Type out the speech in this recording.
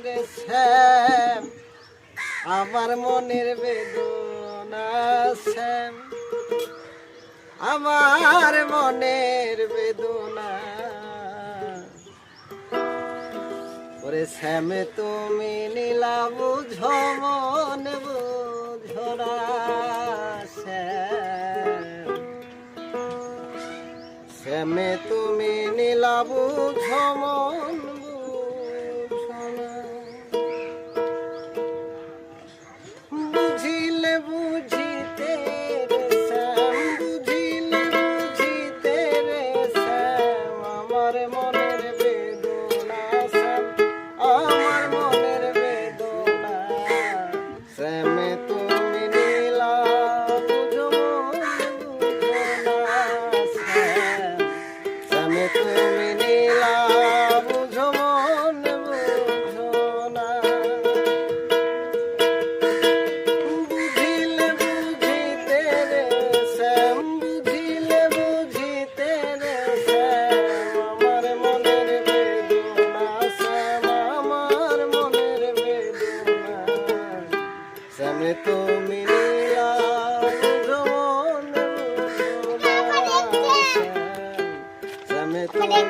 রে শ্যাম আমার মনের বেদনা শ্যাম আমার মনের বেদনা ওরে শ্যাম তুমি নীলা বুঝো মন বুঝো না শ্যাম শ্যাম তুমি নীলা বুঝো মন বুঝো না বুঝিলে বুঝিতে রে শ্যাম বুঝিলে বুঝিতে রে শ্যাম আমার মনের বেদনা শ্যাম আমার মনের বেদনা শ্যাম তুমি নীলা বুঝো মন বুঝো না শ্যাম শ্যাম তুমি নীলা বুঝো মন বুঝো না বুঝিলে বুঝিতে রে শ্যাম বুঝিলে বুঝিতে রে শ্যাম আমার মনের বেদনা শ্যাম আমার মনের বেদনা শ্যাম তুমি নীলা বুঝো মন বুঝো না শ্যাম শ্যাম তুমি